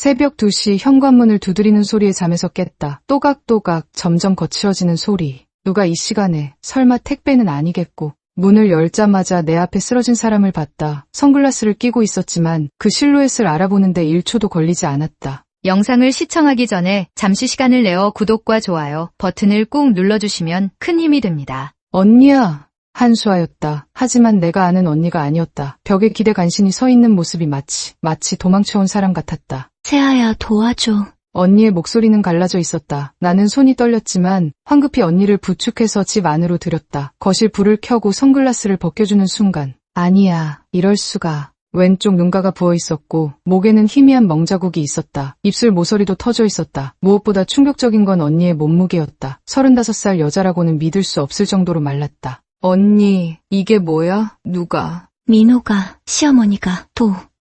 새벽 2시 현관문을 두드리는 소리에 잠에서 깼다. 또각또각 점점 거칠어지는 소리. 누가 이 시간에 설마 택배는 아니겠고. 문을 열자마자 내 앞에 쓰러진 사람을 봤다. 선글라스를 끼고 있었지만 그 실루엣을 알아보는데 1초도 걸리지 않았다. 영상을 시청하기 전에 잠시 시간을 내어 구독과 좋아요 버튼을 꾹 눌러주시면 큰 힘이 됩니다. 언니야. 한수아였다. 하지만 내가 아는 언니가 아니었다. 벽에 기대 간신히 서 있는 모습이 마치 도망쳐온 사람 같았다. 세아야, 도와줘. 언니의 목소리는 갈라져 있었다. 나는 손이 떨렸지만 황급히 언니를 부축해서 집 안으로 들였다. 거실 불을 켜고 선글라스를 벗겨주는 순간 아니야, 이럴 수가. 왼쪽 눈가가 부어 있었고 목에는 희미한 멍자국이 있었다. 입술 모서리도 터져 있었다. 무엇보다 충격적인 건 언니의 몸무게였다. 35살 여자라고는 믿을 수 없을 정도로 말랐다. 언니, 이게 뭐야? 누가? 민호가, 시어머니가,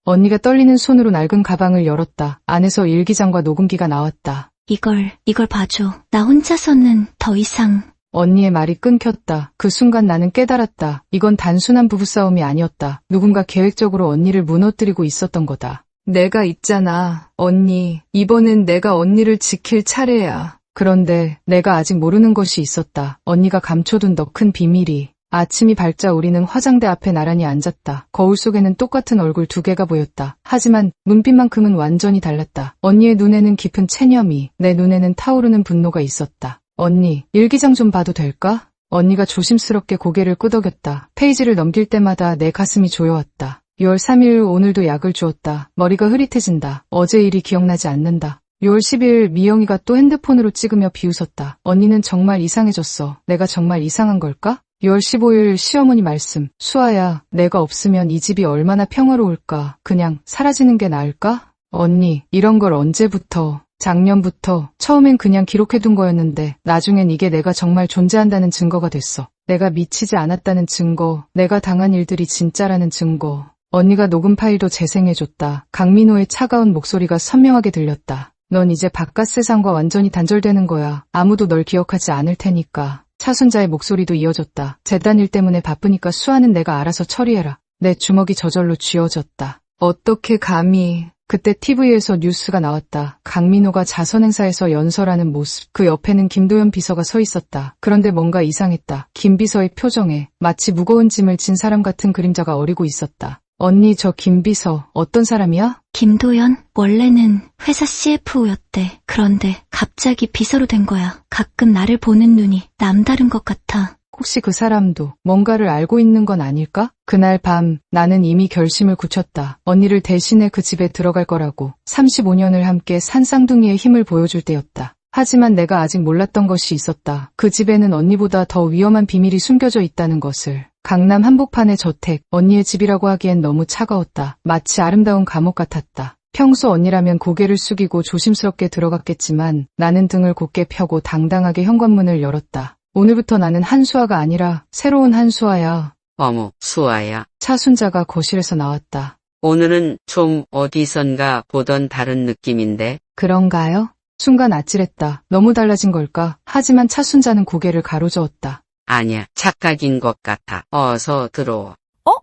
언니가 떨리는 손으로 낡은 가방을 열었다. 안에서 일기장과 녹음기가 나왔다. 이걸 봐줘. 나 혼자서는 더 이상. 언니의 말이 끊겼다. 그 순간 나는 깨달았다. 이건 단순한 부부싸움이 아니었다. 누군가 계획적으로 언니를 무너뜨리고 있었던 거다. 내가 있잖아. 언니, 이번엔 내가 언니를 지킬 차례야. 그런데 내가 아직 모르는 것이 있었다. 언니가 감춰둔 더 큰 비밀이. 아침이 밝자 우리는 화장대 앞에 나란히 앉았다. 거울 속에는 똑같은 얼굴 2개가 보였다. 하지만 눈빛만큼은 완전히 달랐다. 언니의 눈에는 깊은 체념이, 내 눈에는 타오르는 분노가 있었다. 언니, 일기장 좀 봐도 될까? 언니가 조심스럽게 고개를 끄덕였다. 페이지를 넘길 때마다 내 가슴이 조여왔다. 6월 3일 오늘도 약을 주었다. 머리가 흐릿해진다. 어제 일이 기억나지 않는다. 6월 10일 미영이가 또 핸드폰으로 찍으며 비웃었다. 언니는 정말 이상해졌어. 내가 정말 이상한 걸까? 6월 15일 시어머니 말씀. 수아야, 내가 없으면 이 집이 얼마나 평화로울까. 그냥 사라지는 게 나을까? 언니, 이런 걸 언제부터? 작년부터. 처음엔 그냥 기록해둔 거였는데 나중엔 이게 내가 정말 존재한다는 증거가 됐어. 내가 미치지 않았다는 증거. 내가 당한 일들이 진짜라는 증거. 언니가 녹음 파일도 재생해줬다. 강민호의 차가운 목소리가 선명하게 들렸다. 넌 이제 바깥 세상과 완전히 단절되는 거야. 아무도 널 기억하지 않을 테니까. 차순자의 목소리도 이어졌다. 재단 일 때문에 바쁘니까 수아는 내가 알아서 처리해라. 내 주먹이 저절로 쥐어졌다. 어떻게 감히. 그때 TV에서 뉴스가 나왔다. 강민호가 자선행사에서 연설하는 모습. 그 옆에는 김도연 비서가 서 있었다. 그런데 뭔가 이상했다. 김 비서의 표정에 마치 무거운 짐을 진 사람 같은 그림자가 어리고 있었다. 언니, 저 김 비서 어떤 사람이야? 김도연? 원래는 회사 CFO였대. 그런데 갑자기 비서로 된 거야. 가끔 나를 보는 눈이 남다른 것 같아. 혹시 그 사람도 뭔가를 알고 있는 건 아닐까? 그날 밤 나는 이미 결심을 굳혔다. 언니를 대신해 그 집에 들어갈 거라고. 35년을 함께 산 쌍둥이의 힘을 보여줄 때였다. 하지만 내가 아직 몰랐던 것이 있었다. 그 집에는 언니보다 더 위험한 비밀이 숨겨져 있다는 것을. 강남 한복판의 저택, 언니의 집이라고 하기엔 너무 차가웠다. 마치 아름다운 감옥 같았다. 평소 언니라면 고개를 숙이고 조심스럽게 들어갔겠지만 나는 등을 곧게 펴고 당당하게 현관문을 열었다. 오늘부터 나는 한수아가 아니라 새로운 한수아야. 어머, 수아야. 차순자가 거실에서 나왔다. 오늘은 좀 어디선가 보던 다른 느낌인데? 그런가요? 순간 아찔했다. 너무 달라진 걸까? 하지만 차순자는 고개를 가로저었다. 아니야, 착각인 것 같아. 어서 들어와.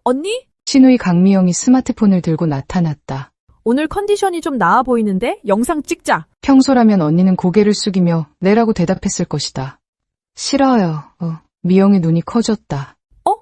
언니? 신우이 강미영이 스마트폰을 들고 나타났다. 오늘 컨디션이 좀 나아 보이는데 영상 찍자. 평소라면 언니는 고개를 숙이며 네라고 대답했을 것이다. 싫어요. 미영의 눈이 커졌다.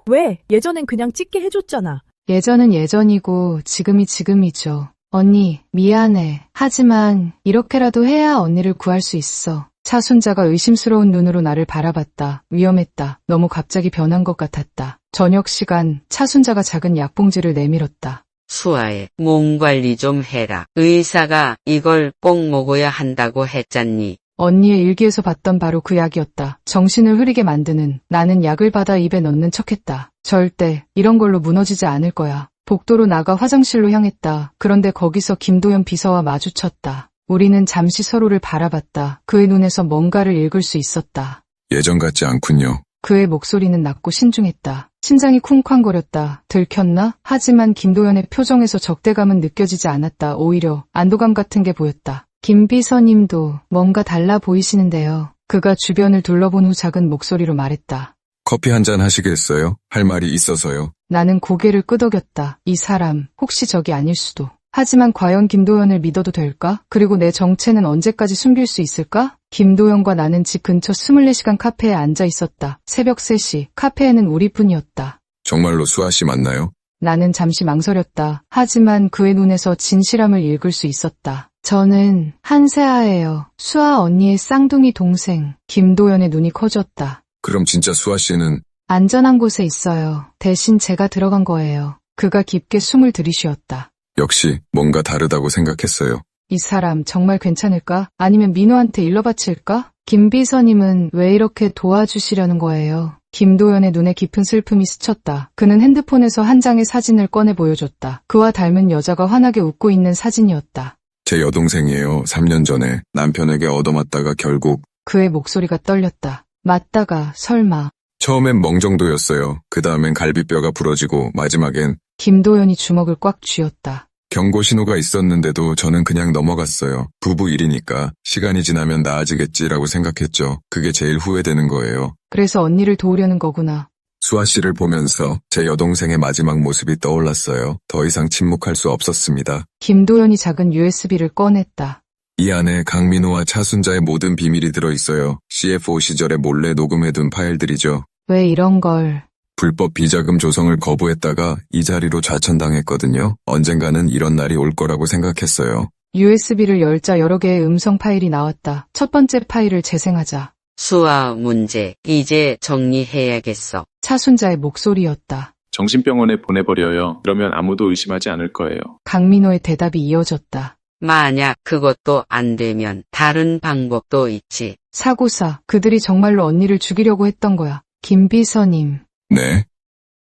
왜? 예전엔 그냥 찍게 해줬잖아. 예전은 예전이고 지금이 지금이죠. 언니, 미안해. 하지만 이렇게라도 해야 언니를 구할 수 있어. 차순자가 의심스러운 눈으로 나를 바라봤다. 위험했다. 너무 갑자기 변한 것 같았다. 저녁 시간, 차순자가 작은 약봉지를 내밀었다. 수아의 몸 관리 좀 해라. 의사가 이걸 꼭 먹어야 한다고 했잖니. 언니의 일기에서 봤던 바로 그 약이었다. 정신을 흐리게 만드는. 나는 약을 받아 입에 넣는 척했다. 절대 이런 걸로 무너지지 않을 거야. 복도로 나가 화장실로 향했다. 그런데 거기서 김도연 비서와 마주쳤다. 우리는 잠시 서로를 바라봤다. 그의 눈에서 뭔가를 읽을 수 있었다. 예전 같지 않군요. 그의 목소리는 낮고 신중했다. 심장이 쿵쾅거렸다. 들켰나? 하지만 김도연의 표정에서 적대감은 느껴지지 않았다. 오히려 안도감 같은 게 보였다. 김 비서님도 뭔가 달라 보이시는데요. 그가 주변을 둘러본 후 작은 목소리로 말했다. 커피 한잔 하시겠어요? 할 말이 있어서요. 나는 고개를 끄덕였다. 이 사람, 혹시 적이 아닐 수도. 하지만 과연 김도연을 믿어도 될까? 그리고 내 정체는 언제까지 숨길 수 있을까? 김도연과 나는 집 근처 24시간 카페에 앉아 있었다. 새벽 3시, 카페에는 우리뿐이었다. 정말로 수아 씨 맞나요? 나는 잠시 망설였다. 하지만 그의 눈에서 진실함을 읽을 수 있었다. 저는 한세아예요. 수아 언니의 쌍둥이 동생. 김도연의 눈이 커졌다. 그럼 진짜 수아 씨는 안전한 곳에 있어요. 대신 제가 들어간 거예요. 그가 깊게 숨을 들이쉬었다. 역시 뭔가 다르다고 생각했어요. 이 사람 정말 괜찮을까? 아니면 민호한테 일러 바칠까? 김 비서님은 왜 이렇게 도와주시려는 거예요? 김도연의 눈에 깊은 슬픔이 스쳤다. 그는 핸드폰에서 한 장의 사진을 꺼내 보여줬다. 그와 닮은 여자가 환하게 웃고 있는 사진이었다. 제 여동생이에요. 3년 전에 남편에게 얻어맞다가 결국 그의 목소리가 떨렸다. 맞다가 설마. 처음엔 멍정도였어요. 그 다음엔 갈비뼈가 부러지고 마지막엔 김도연이 주먹을 꽉 쥐었다. 경고 신호가 있었는데도 저는 그냥 넘어갔어요. 부부 일이니까 시간이 지나면 나아지겠지라고 생각했죠. 그게 제일 후회되는 거예요. 그래서 언니를 도우려는 거구나. 수아 씨를 보면서 제 여동생의 마지막 모습이 떠올랐어요. 더 이상 침묵할 수 없었습니다. 김도연이 작은 USB를 꺼냈다. 이 안에 강민호와 차순자의 모든 비밀이 들어있어요. CFO 시절에 몰래 녹음해둔 파일들이죠. 왜 이런 걸. 불법 비자금 조성을 거부했다가 이 자리로 좌천당했거든요. 언젠가는 이런 날이 올 거라고 생각했어요. USB를 열자 여러 개의 음성 파일이 나왔다. 첫 번째 파일을 재생하자. 수아 문제, 이제 정리해야겠어. 차순자의 목소리였다. 정신병원에 보내버려요. 그러면 아무도 의심하지 않을 거예요. 강민호의 대답이 이어졌다. 만약 그것도 안 되면 다른 방법도 있지. 사고사, 그들이 정말로 언니를 죽이려고 했던 거야. 김 비서님. 네.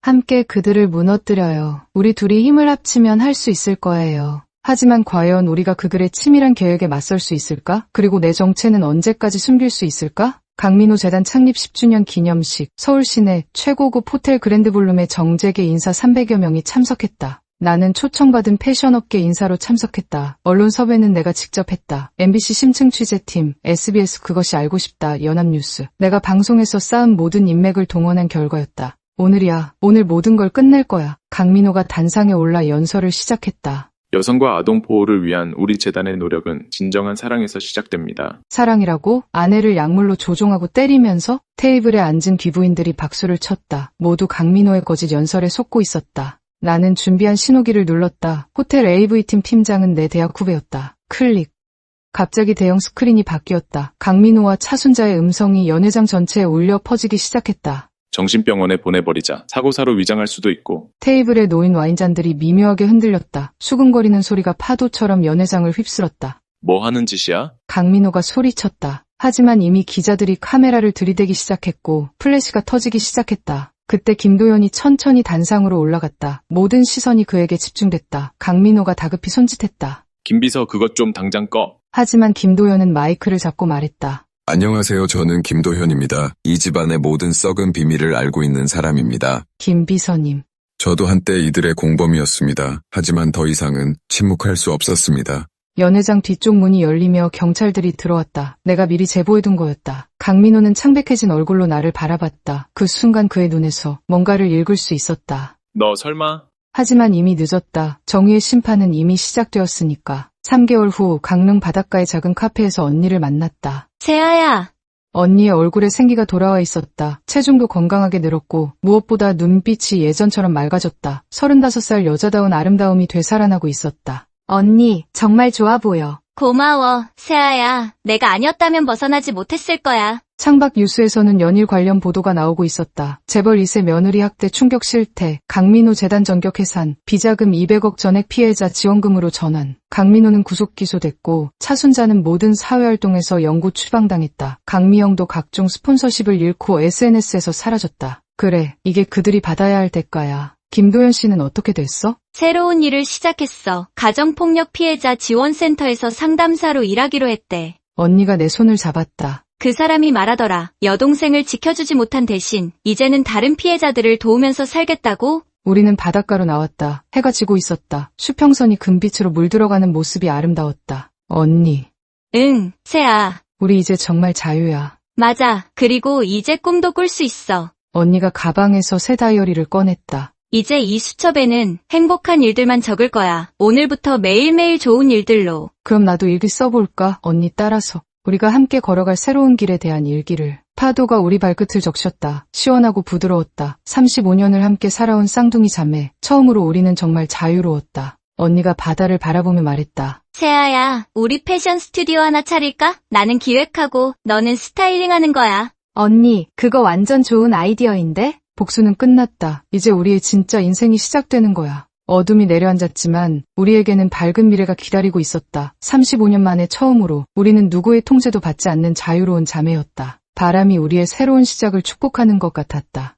함께 그들을 무너뜨려요. 우리 둘이 힘을 합치면 할 수 있을 거예요. 하지만 과연 우리가 그들의 치밀한 계획에 맞설 수 있을까? 그리고 내 정체는 언제까지 숨길 수 있을까? 강민호 재단 창립 10주년 기념식, 서울 시내 최고급 호텔 그랜드블룸에 정재계 인사 300여 명이 참석했다. 나는 초청받은 패션업계 인사로 참석했다. 언론 섭외는 내가 직접 했다. MBC 심층 취재팀, SBS 그것이 알고 싶다, 연합뉴스. 내가 방송에서 쌓은 모든 인맥을 동원한 결과였다. 오늘이야. 오늘 모든 걸 끝낼 거야. 강민호가 단상에 올라 연설을 시작했다. 여성과 아동 보호를 위한 우리 재단의 노력은 진정한 사랑에서 시작됩니다. 사랑이라고? 아내를 약물로 조종하고 때리면서? 테이블에 앉은 귀부인들이 박수를 쳤다. 모두 강민호의 거짓 연설에 속고 있었다. 나는 준비한 신호기를 눌렀다. 호텔 AV팀 팀장은 내 대학 후배였다. 클릭. 갑자기 대형 스크린이 바뀌었다. 강민호와 차순자의 음성이 연회장 전체에 울려 퍼지기 시작했다. 정신병원에 보내버리자. 사고사로 위장할 수도 있고. 테이블에 놓인 와인잔들이 미묘하게 흔들렸다. 수근거리는 소리가 파도처럼 연회장을 휩쓸었다. 뭐 하는 짓이야? 강민호가 소리쳤다. 하지만 이미 기자들이 카메라를 들이대기 시작했고 플래시가 터지기 시작했다. 그때 김도연이 천천히 단상으로 올라갔다. 모든 시선이 그에게 집중됐다. 강민호가 다급히 손짓했다. 김비서 그것 좀 당장 꺼. 하지만 김도연은 마이크를 잡고 말했다. 안녕하세요. 저는 김도현입니다. 이 집안의 모든 썩은 비밀을 알고 있는 사람입니다. 김 비서님. 저도 한때 이들의 공범이었습니다. 하지만 더 이상은 침묵할 수 없었습니다. 연회장 뒤쪽 문이 열리며 경찰들이 들어왔다. 내가 미리 제보해둔 거였다. 강민호는 창백해진 얼굴로 나를 바라봤다. 그 순간 그의 눈에서 뭔가를 읽을 수 있었다. 너 설마? 하지만 이미 늦었다. 정의의 심판은 이미 시작되었으니까. 3개월 후 강릉 바닷가의 작은 카페에서 언니를 만났다. 세아야. 언니의 얼굴에 생기가 돌아와 있었다. 체중도 건강하게 늘었고 무엇보다 눈빛이 예전처럼 맑아졌다. 35살 여자다운 아름다움이 되살아나고 있었다. 언니, 정말 좋아 보여. 고마워, 세아야. 내가 아니었다면 벗어나지 못했을 거야. 창밖 뉴스에서는 연일 관련 보도가 나오고 있었다. 재벌 2세 며느리 학대 충격 실태, 강민호 재단 전격 해산, 비자금 200억 전액 피해자 지원금으로 전환. 강민호는 구속 기소됐고 차순자는 모든 사회활동에서 영구 추방당했다. 강미영도 각종 스폰서십을 잃고 SNS에서 사라졌다. 그래, 이게 그들이 받아야 할 대가야. 김도연 씨는 어떻게 됐어? 새로운 일을 시작했어. 가정폭력 피해자 지원센터에서 상담사로 일하기로 했대. 언니가 내 손을 잡았다. 그 사람이 말하더라. 여동생을 지켜주지 못한 대신 이제는 다른 피해자들을 도우면서 살겠다고? 우리는 바닷가로 나왔다. 해가 지고 있었다. 수평선이 금빛으로 물들어가는 모습이 아름다웠다. 언니. 응, 세아. 우리 이제 정말 자유야. 맞아. 그리고 이제 꿈도 꿀 수 있어. 언니가 가방에서 새 다이어리를 꺼냈다. 이제 이 수첩에는 행복한 일들만 적을 거야. 오늘부터 매일매일 좋은 일들로. 그럼 나도 일기 써볼까? 언니 따라서. 우리가 함께 걸어갈 새로운 길에 대한 일기를. 파도가 우리 발끝을 적셨다. 시원하고 부드러웠다. 35년을 함께 살아온 쌍둥이 자매. 처음으로 우리는 정말 자유로웠다. 언니가 바다를 바라보며 말했다. 세아야, 우리 패션 스튜디오 하나 차릴까? 나는 기획하고 너는 스타일링하는 거야. 언니, 그거 완전 좋은 아이디어인데? 복수는 끝났다. 이제 우리의 진짜 인생이 시작되는 거야. 어둠이 내려앉았지만 우리에게는 밝은 미래가 기다리고 있었다. 35년 만에 처음으로 우리는 누구의 통제도 받지 않는 자유로운 자매였다. 바람이 우리의 새로운 시작을 축복하는 것 같았다.